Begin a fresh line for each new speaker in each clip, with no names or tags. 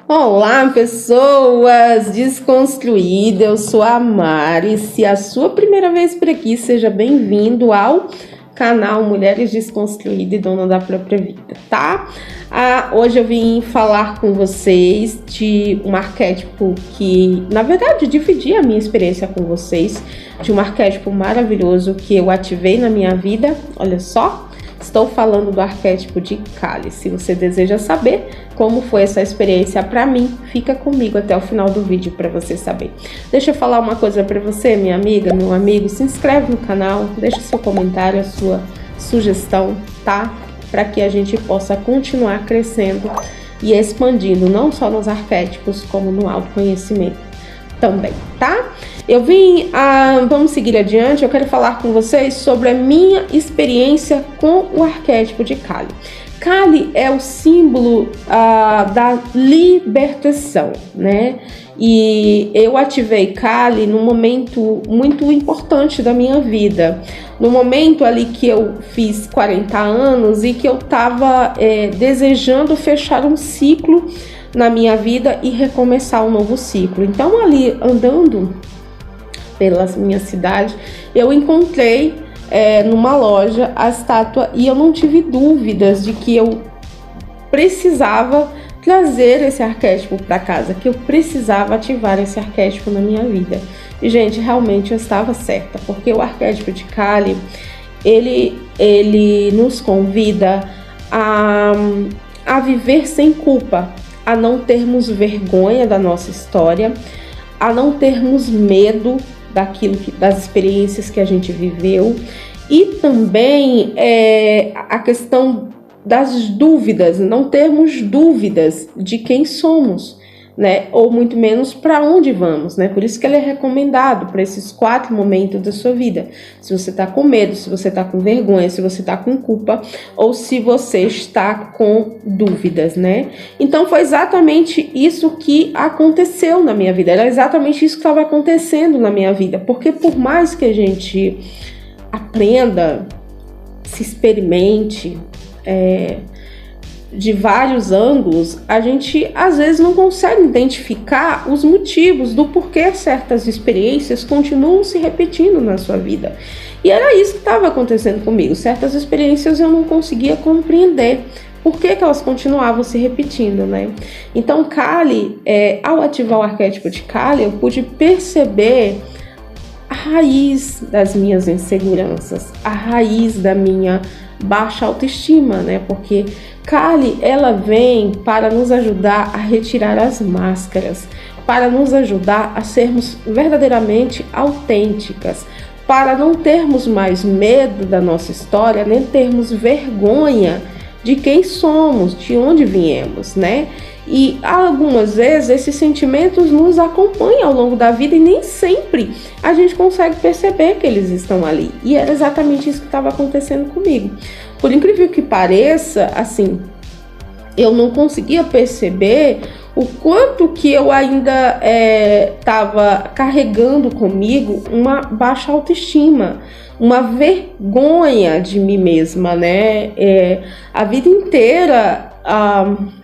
Olá, pessoas desconstruídas, eu sou a Mari. Se é a sua primeira vez por aqui, seja bem-vindo ao canal Mulheres Desconstruídas e Dona da Própria Vida, tá? Hoje eu vim falar com vocês de um arquétipo que, na verdade, dividi a minha experiência com vocês, de um arquétipo maravilhoso que eu ativei na minha vida. Olha só, estou falando do arquétipo de Kali. Se você deseja saber como foi essa experiência para mim, fica comigo até o final do vídeo para você saber. Deixa eu falar uma coisa para você, minha amiga, meu amigo. Se inscreve no canal, deixa seu comentário, a sua sugestão, tá? Para que a gente possa continuar crescendo e expandindo, não só nos arquétipos, como no autoconhecimento também, tá? Vamos seguir adiante. Eu quero falar com vocês sobre a minha experiência com o arquétipo de Kali. Kali é o símbolo da libertação, né? E eu ativei Kali num momento muito importante da minha vida, no momento ali que eu fiz 40 anos e que eu estava desejando fechar um ciclo na minha vida e recomeçar um novo ciclo. Então, ali andando pela minha cidade, eu encontrei numa loja a estátua e eu não tive dúvidas de que eu precisava trazer esse arquétipo para casa, que eu precisava ativar esse arquétipo na minha vida. E, gente, realmente eu estava certa, porque o arquétipo de Kali, ele nos convida a viver sem culpa, a não termos vergonha da nossa história, a não termos medo das experiências que a gente viveu, e também a questão das dúvidas, não termos dúvidas de quem somos, né? Ou muito menos para onde vamos, né? Por isso que ele é recomendado para esses 4 momentos da sua vida. Se você está com medo, se você está com vergonha, se você está com culpa, ou se você está com dúvidas, né? Então foi exatamente isso que aconteceu na minha vida. Era exatamente isso que estava acontecendo na minha vida. Porque por mais que a gente aprenda, se experimente, de vários ângulos, a gente às vezes não consegue identificar os motivos do porquê certas experiências continuam se repetindo na sua vida. E era isso que estava acontecendo comigo. Certas experiências eu não conseguia compreender por que elas continuavam se repetindo, né? Então, Kali, ao ativar o arquétipo de Kali, eu pude perceber a raiz das minhas inseguranças, a raiz da minha baixa autoestima, né? Porque Kali, ela vem para nos ajudar a retirar as máscaras, para nos ajudar a sermos verdadeiramente autênticas, para não termos mais medo da nossa história, nem termos vergonha de quem somos, de onde viemos, né? E algumas vezes esses sentimentos nos acompanham ao longo da vida e nem sempre a gente consegue perceber que eles estão ali. E era exatamente isso que estava acontecendo comigo. Por incrível que pareça, assim, eu não conseguia perceber o quanto que eu ainda estava carregando comigo uma baixa autoestima, uma vergonha de mim mesma, né? A vida inteira,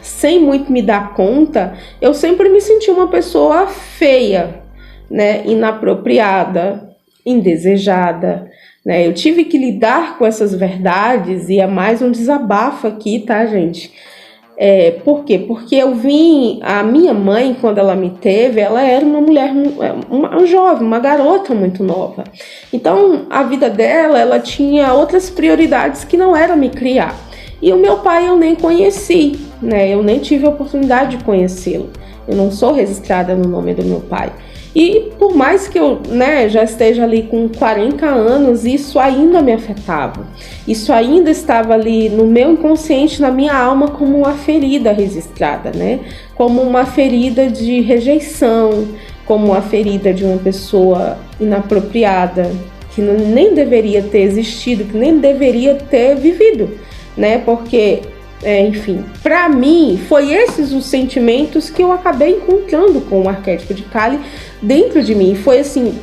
sem muito me dar conta, eu sempre me senti uma pessoa feia, né? Inapropriada, indesejada, né? Eu tive que lidar com essas verdades e é mais um desabafo aqui, tá, gente? Por quê? Porque a minha mãe, quando ela me teve, ela era uma mulher, uma jovem, uma garota muito nova. Então, a vida dela, ela tinha outras prioridades que não era me criar. E o meu pai eu nem conheci, né? Eu nem tive a oportunidade de conhecê-lo. Eu não sou registrada no nome do meu pai. E por mais que eu, né, já esteja ali com 40 anos, isso ainda me afetava. Isso ainda estava ali no meu inconsciente, na minha alma, como uma ferida registrada, né? Como uma ferida de rejeição, como uma ferida de uma pessoa inapropriada, que nem deveria ter existido, que nem deveria ter vivido, né? Porque, enfim, para mim, foi esses os sentimentos que eu acabei encontrando com o arquétipo de Kali dentro de mim. Foi, assim,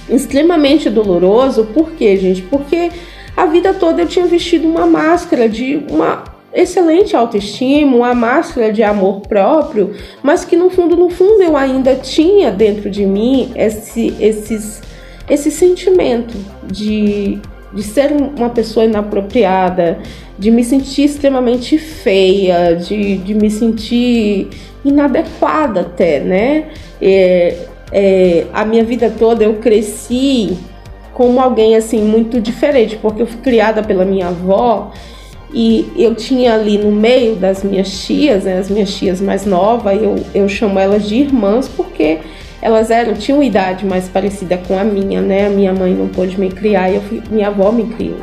extremamente doloroso. Por quê, gente? Porque a vida toda eu tinha vestido uma máscara de uma excelente autoestima, uma máscara de amor próprio, mas que no fundo eu ainda tinha dentro de mim esse sentimento de ser uma pessoa inapropriada, de me sentir extremamente feia, de me sentir inadequada até, né? A minha vida toda eu cresci como alguém assim muito diferente, porque eu fui criada pela minha avó e eu tinha ali no meio das minhas tias, né, as minhas tias mais novas, eu chamo elas de irmãs porque elas tinham idade mais parecida com a minha, né? A minha mãe não pôde me criar e minha avó me criou.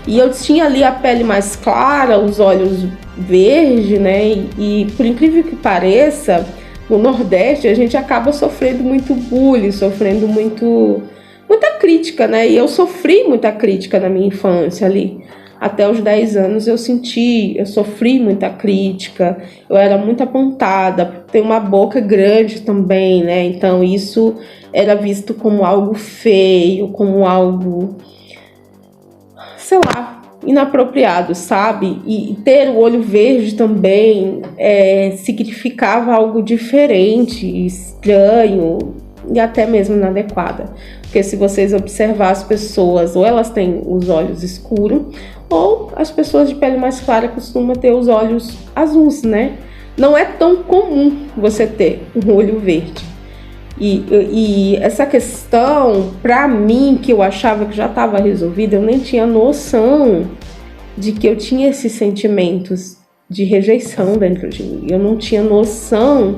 E eu tinha ali a pele mais clara, os olhos verdes, né? E por incrível que pareça, no Nordeste a gente acaba sofrendo muito bullying, sofrendo muita crítica, né? E eu sofri muita crítica na minha infância ali. Até os 10 anos eu sofri muita crítica, eu era muito apontada, tem uma boca grande também, né? Então isso era visto como algo feio, como algo, sei lá, inapropriado, sabe? E ter o olho verde também significava algo diferente, estranho e até mesmo inadequada. Porque se vocês observar as pessoas, ou elas têm os olhos escuros, ou as pessoas de pele mais clara costumam ter os olhos azuis, né? Não é tão comum você ter um olho verde. E essa questão, pra mim, que eu achava que já estava resolvida, eu nem tinha noção de que eu tinha esses sentimentos de rejeição dentro de mim. Eu não tinha noção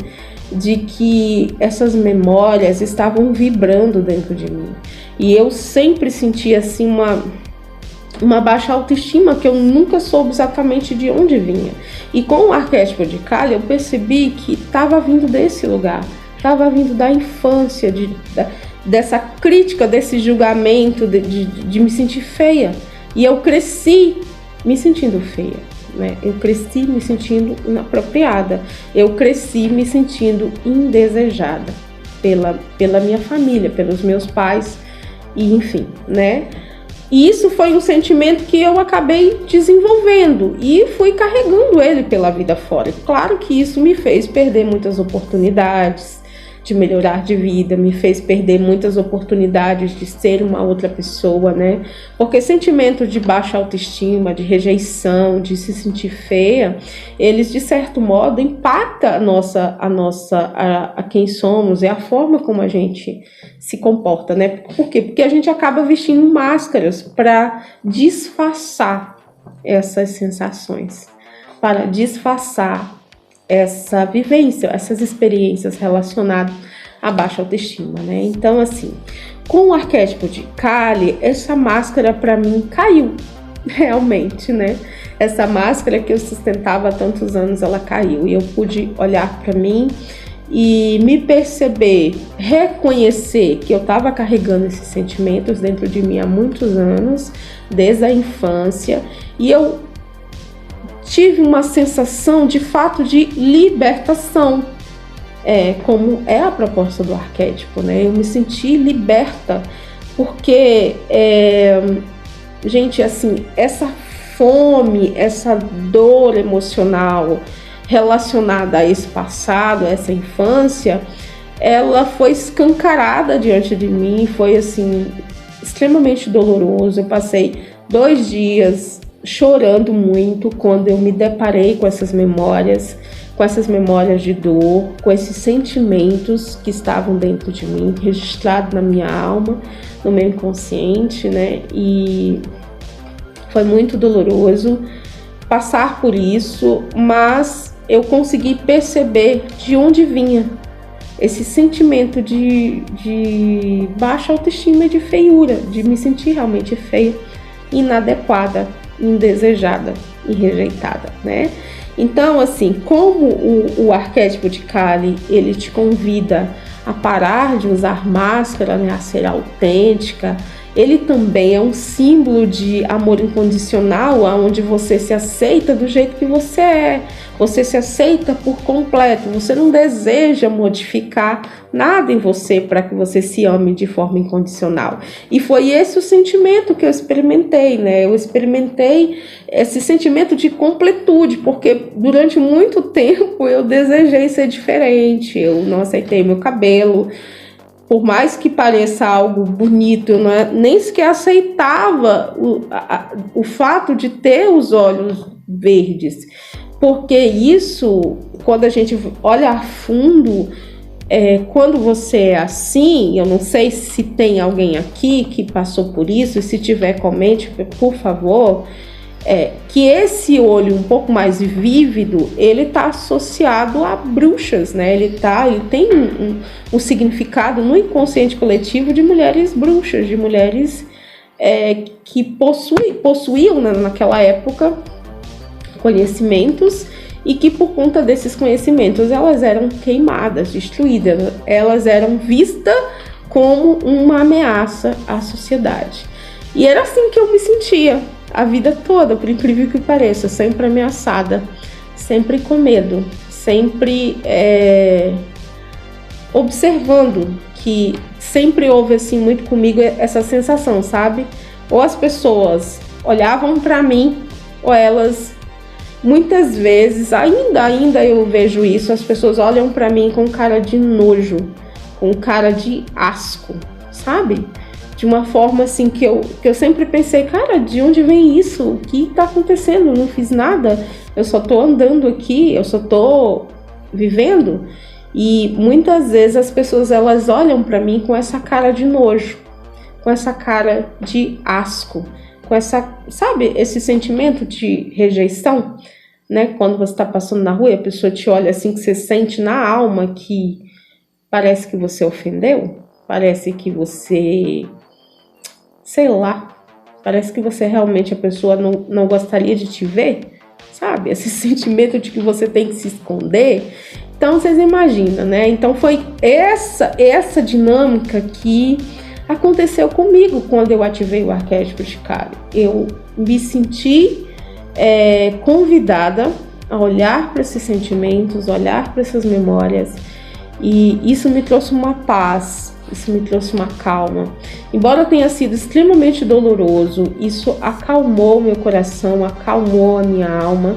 de que essas memórias estavam vibrando dentro de mim. E eu sempre sentia assim uma baixa autoestima que eu nunca soube exatamente de onde vinha. E com o arquétipo de Kali eu percebi que estava vindo desse lugar, estava vindo da infância, dessa crítica, desse julgamento, de me sentir feia. E eu cresci me sentindo feia, né? Eu cresci me sentindo inapropriada, eu cresci me sentindo indesejada pela minha família, pelos meus pais, e enfim, né? E isso foi um sentimento que eu acabei desenvolvendo e fui carregando ele pela vida fora. Claro que isso me fez perder muitas oportunidades de melhorar de vida, me fez perder muitas oportunidades de ser uma outra pessoa, né? Porque sentimento de baixa autoestima, de rejeição, de se sentir feia, eles de certo modo impactam a quem somos e a forma como a gente se comporta, né? Por quê? Porque a gente acaba vestindo máscaras para disfarçar essas sensações, para disfarçar essa vivência, essas experiências relacionadas à baixa autoestima, né? Então, assim, com o arquétipo de Kali, essa máscara para mim caiu, realmente, né? Essa máscara que eu sustentava há tantos anos, ela caiu e eu pude olhar para mim e me perceber, reconhecer que eu estava carregando esses sentimentos dentro de mim há muitos anos, desde a infância, e eu tive uma sensação de fato de libertação, como é a proposta do arquétipo, né? Eu me senti liberta, porque, gente, assim, essa fome, essa dor emocional relacionada a esse passado, a essa infância, ela foi escancarada diante de mim, foi assim, extremamente doloroso. Eu passei 2 dias chorando muito quando eu me deparei com essas memórias de dor, com esses sentimentos que estavam dentro de mim, registrados na minha alma, no meu inconsciente, né? E foi muito doloroso passar por isso, mas eu consegui perceber de onde vinha esse sentimento de baixa autoestima e de feiura, de me sentir realmente feia, inadequada, indesejada e rejeitada, né? Então, assim, como o arquétipo de Kali, ele te convida a parar de usar máscara, né, a ser autêntica, ele também é um símbolo de amor incondicional, onde você se aceita do jeito que você é. Você se aceita por completo, você não deseja modificar nada em você para que você se ame de forma incondicional. E foi esse o sentimento que eu experimentei, né? Eu experimentei esse sentimento de completude, porque durante muito tempo eu desejei ser diferente, eu não aceitei meu cabelo. Por mais que pareça algo bonito, eu nem sequer aceitava o fato de ter os olhos verdes. Porque isso, quando a gente olha a fundo, quando você é assim, eu não sei se tem alguém aqui que passou por isso, e se tiver, comente, por favor, que esse olho um pouco mais vívido, ele está associado a bruxas, né? Ele tem um significado no inconsciente coletivo de mulheres bruxas, de mulheres que possuíam naquela época conhecimentos e que por conta desses conhecimentos elas eram queimadas, destruídas, elas eram vistas como uma ameaça à sociedade. E era assim que eu me sentia a vida toda, por incrível que pareça, sempre ameaçada, sempre com medo, sempre observando, que sempre houve assim muito comigo essa sensação, sabe? Ou as pessoas olhavam para mim, ou elas, muitas vezes, ainda eu vejo isso, as pessoas olham para mim com cara de nojo, com cara de asco, sabe? De uma forma assim que eu sempre pensei, cara, de onde vem isso? O que tá acontecendo? Eu não fiz nada, eu só tô andando aqui, eu só tô vivendo. E muitas vezes as pessoas, elas olham para mim com essa cara de nojo, com essa cara de asco, com essa, sabe, esse sentimento de rejeição, né? Quando você tá passando na rua e a pessoa te olha assim, que você sente na alma que parece que você ofendeu, parece que você, sei lá, parece que você realmente, a pessoa não gostaria de te ver, sabe? Esse sentimento de que você tem que se esconder. Então vocês imaginam, né? Então foi essa dinâmica que aconteceu comigo quando eu ativei o arquétipo de Kali. Eu me senti convidada a olhar para esses sentimentos, olhar para essas memórias, e isso me trouxe uma paz, isso me trouxe uma calma. Embora tenha sido extremamente doloroso, isso acalmou meu coração, acalmou a minha alma,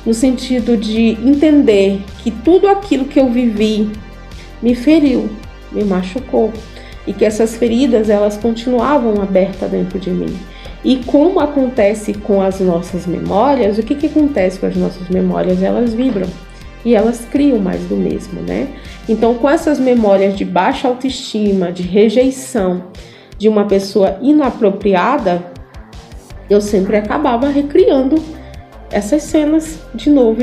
no sentido de entender que tudo aquilo que eu vivi me feriu, me machucou, e que essas feridas, elas continuavam abertas dentro de mim. E como acontece com as nossas memórias, o que acontece com as nossas memórias? Elas vibram e elas criam mais do mesmo, né? Então, com essas memórias de baixa autoestima, de rejeição, de uma pessoa inapropriada, eu sempre acabava recriando essas cenas de novo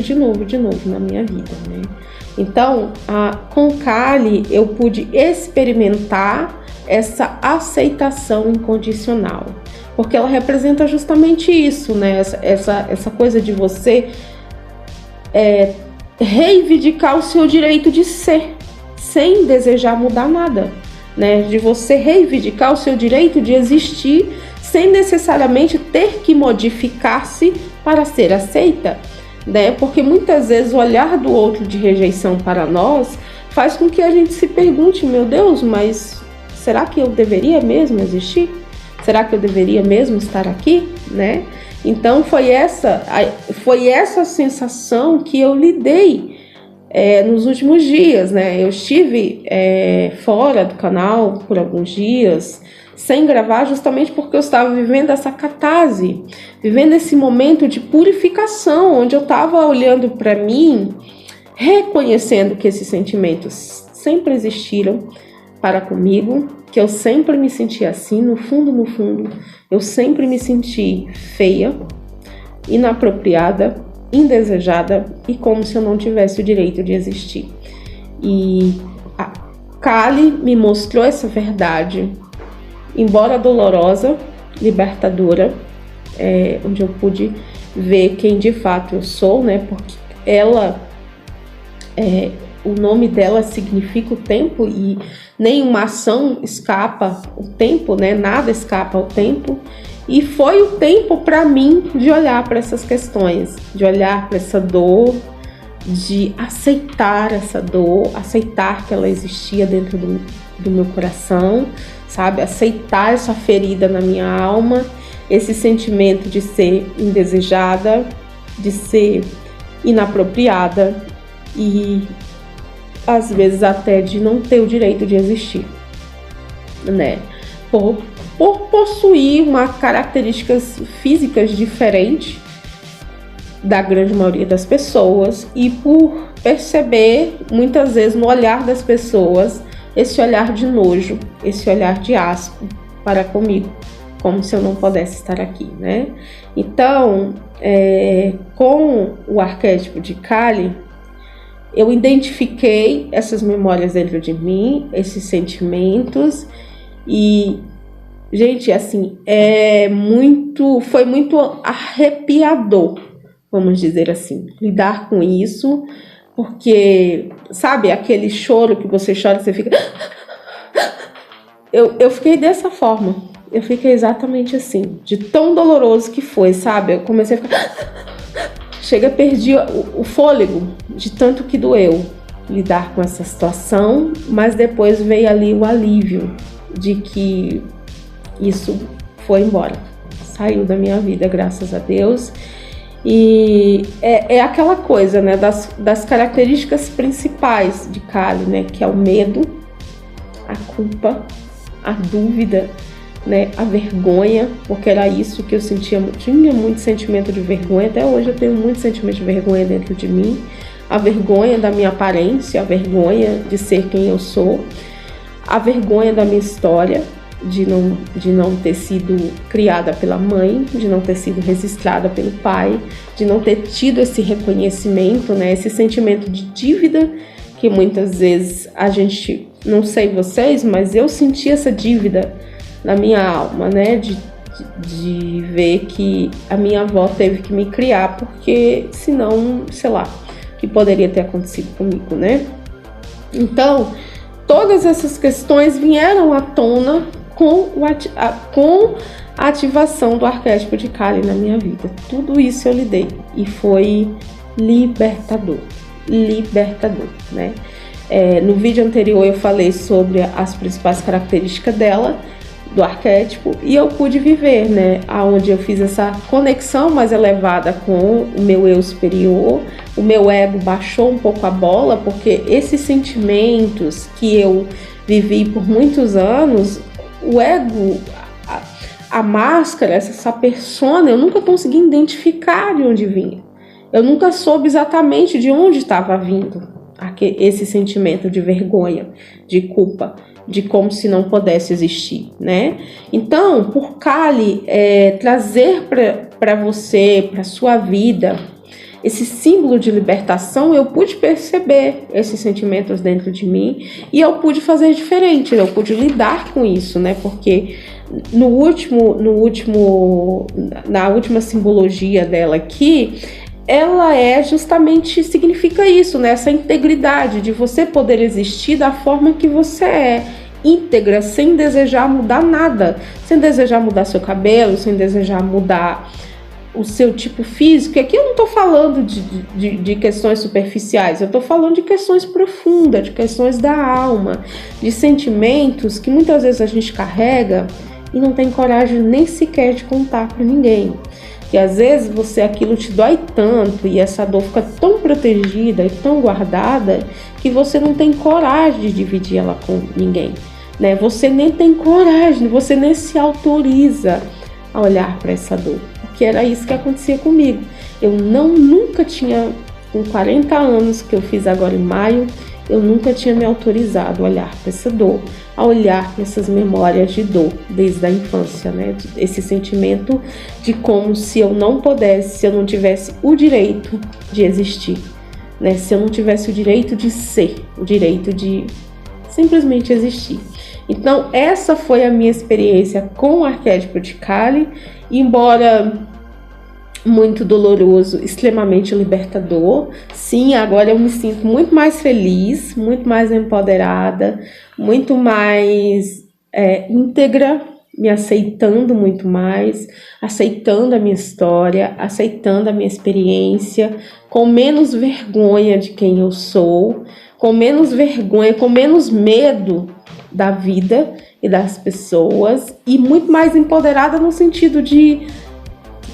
na minha vida, né? Então, com Kali, eu pude experimentar essa aceitação incondicional, porque ela representa justamente isso, né? Essa coisa de você reivindicar o seu direito de ser, sem desejar mudar nada, né? De você reivindicar o seu direito de existir, sem necessariamente ter que modificar-se para ser aceita, né? Porque muitas vezes o olhar do outro de rejeição para nós faz com que a gente se pergunte, meu Deus, mas será que eu deveria mesmo existir? Será que eu deveria mesmo estar aqui, né? Então foi essa sensação que eu lidei nos últimos dias, né? Eu estive fora do canal por alguns dias, sem gravar, justamente porque eu estava vivendo essa catarse, vivendo esse momento de purificação, onde eu estava olhando para mim, reconhecendo que esses sentimentos sempre existiram para comigo, que eu sempre me senti assim, no fundo, eu sempre me senti feia, inapropriada, indesejada e como se eu não tivesse o direito de existir. E a Kali me mostrou essa verdade, embora dolorosa, libertadora, onde eu pude ver quem de fato eu sou, né? Porque ela, o nome dela significa o tempo e nenhuma ação escapa o tempo, né? Nada escapa ao tempo. E foi o tempo para mim de olhar para essas questões, de olhar para essa dor, de aceitar essa dor, aceitar que ela existia dentro do meu coração, sabe? Aceitar essa ferida na minha alma, esse sentimento de ser indesejada, de ser inapropriada e às vezes até de não ter o direito de existir, né? Por possuir características físicas diferentes da grande maioria das pessoas e por perceber muitas vezes no olhar das pessoas esse olhar de nojo, esse olhar de asco para comigo, como se eu não pudesse estar aqui, né? Então, com o arquétipo de Kali, eu identifiquei essas memórias dentro de mim, esses sentimentos e, gente, assim, foi muito arrepiador, vamos dizer assim, lidar com isso, porque, sabe, aquele choro que você chora, você fica... Eu fiquei dessa forma, eu fiquei exatamente assim, de tão doloroso que foi, sabe? Eu comecei a ficar... perdi o fôlego de tanto que doeu lidar com essa situação, mas depois veio ali o alívio de que isso foi embora, saiu da minha vida, graças a Deus. E é aquela coisa, né, das características principais de Kali, né, que é o medo, a culpa, a dúvida, né, a vergonha, porque era isso que eu sentia, tinha muito sentimento de vergonha, até hoje eu tenho muito sentimento de vergonha dentro de mim, a vergonha da minha aparência, a vergonha de ser quem eu sou, a vergonha da minha história, de não ter sido criada pela mãe, de não ter sido registrada pelo pai, de não ter tido esse reconhecimento, né, esse sentimento de dívida que muitas vezes a gente, não sei vocês, mas eu senti essa dívida na minha alma, né, de ver que a minha avó teve que me criar, porque senão, sei lá, o que poderia ter acontecido comigo, né? Então, todas essas questões vieram à tona com a ativação do arquétipo de Kali na minha vida. Tudo isso eu lidei e foi libertador, né? No vídeo anterior eu falei sobre as principais características dela, do arquétipo, e eu pude viver, né? Onde eu fiz essa conexão mais elevada com o meu eu superior, o meu ego baixou um pouco a bola, porque esses sentimentos que eu vivi por muitos anos, o ego, a máscara, essa persona, eu nunca consegui identificar de onde vinha. Eu nunca soube exatamente de onde estava vindo esse sentimento de vergonha, de culpa, de como se não pudesse existir, né? Então, por Kali trazer para você, para sua vida, esse símbolo de libertação, eu pude perceber esses sentimentos dentro de mim e eu pude fazer diferente, eu pude lidar com isso, né? Porque na última simbologia dela aqui, ela justamente significa isso, né? Essa integridade de você poder existir da forma que você é, íntegra, sem desejar mudar nada, sem desejar mudar seu cabelo, sem desejar mudar o seu tipo físico. E aqui eu não estou falando de questões superficiais, eu estou falando de questões profundas, de questões da alma, de sentimentos que muitas vezes a gente carrega e não tem coragem nem sequer de contar para ninguém. E às vezes aquilo te dói tanto e essa dor fica tão protegida e tão guardada que você não tem coragem de dividir ela com ninguém, né? Você nem tem coragem, você nem se autoriza a olhar para essa dor, porque era isso que acontecia comigo. Eu nunca tinha, com 40 anos que eu fiz agora em maio, eu nunca tinha me autorizado a olhar para essa dor, a olhar para essas memórias de dor desde a infância, né? Esse sentimento de como se eu não pudesse, se eu não tivesse o direito de existir, né? Se eu não tivesse o direito de ser, o direito de simplesmente existir. Então, essa foi a minha experiência com o arquétipo de Kali, embora muito doloroso, extremamente libertador. Sim, agora eu me sinto muito mais feliz, muito mais empoderada, muito mais íntegra, me aceitando muito mais, aceitando a minha história, aceitando a minha experiência, com menos vergonha de quem eu sou, com menos vergonha, com menos medo da vida e das pessoas, e muito mais empoderada no sentido de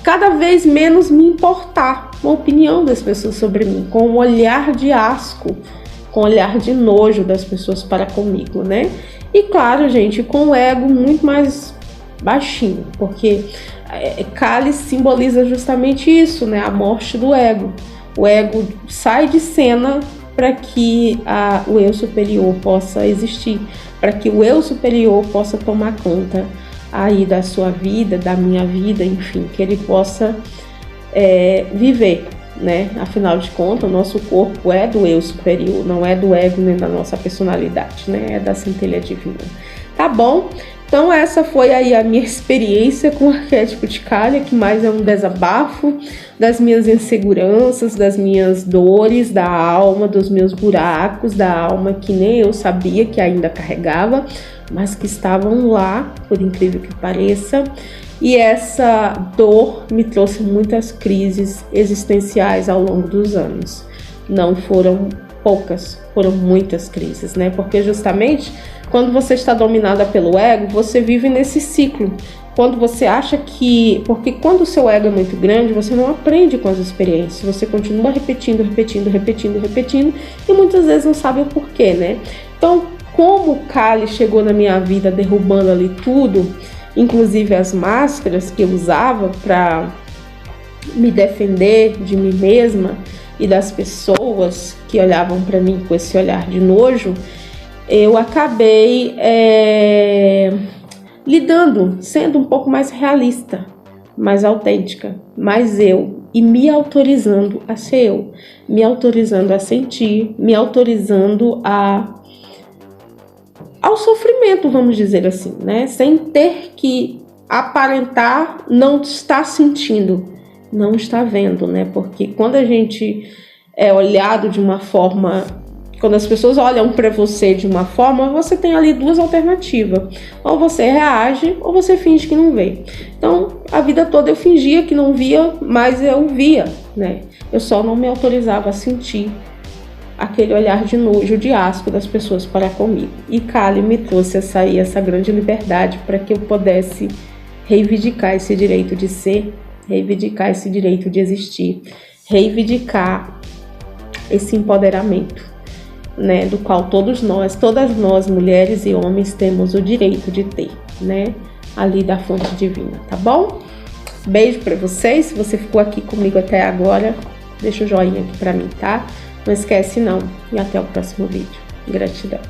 cada vez menos me importar com a opinião das pessoas sobre mim, com o olhar de asco, com o olhar de nojo das pessoas para comigo, né? E claro, gente, com o ego muito mais baixinho, porque Kali simboliza justamente isso, né? A morte do ego. O ego sai de cena para que o eu superior possa existir, para que o eu superior possa tomar conta aí da sua vida, da minha vida, enfim, que ele possa viver, né? Afinal de contas, o nosso corpo é do eu superior, não é do ego nem da nossa personalidade, né? É da centelha divina. Tá bom? Então essa foi aí a minha experiência com o arquétipo de Kali, que mais é um desabafo das minhas inseguranças, das minhas dores da alma, dos meus buracos da alma que nem eu sabia que ainda carregava, mas que estavam lá, por incrível que pareça. E essa dor me trouxe muitas crises existenciais ao longo dos anos. Não foram poucas, foram muitas crises, né? Porque justamente quando você está dominada pelo ego, você vive nesse ciclo. Quando você acha que... Porque quando o seu ego é muito grande, você não aprende com as experiências. Você continua repetindo e muitas vezes não sabe o porquê, né? Então, como Kali chegou na minha vida derrubando ali tudo, inclusive as máscaras que eu usava para me defender de mim mesma e das pessoas que olhavam para mim com esse olhar de nojo, eu acabei lidando, sendo um pouco mais realista, mais autêntica, mais eu, e me autorizando a ser eu, me autorizando a sentir, me autorizando ao sofrimento, vamos dizer assim, né? Sem ter que aparentar não estar sentindo, não está vendo, né? Porque quando a gente é olhado de uma forma, quando as pessoas olham para você de uma forma, você tem ali duas alternativas: ou você reage ou você finge que não vê. Então a vida toda eu fingia que não via, mas eu via, né? Eu só não me autorizava a sentir aquele olhar de nojo, de asco das pessoas para comigo. E Kali me trouxe essa grande liberdade para que eu pudesse reivindicar esse direito de ser, reivindicar esse direito de existir, reivindicar esse empoderamento, né, do qual todas nós, mulheres e homens, temos o direito de ter, né, ali da fonte divina, tá bom? Beijo para vocês. Se você ficou aqui comigo até agora, deixa o joinha aqui para mim, tá? Não esquece não. E até o próximo vídeo. Gratidão.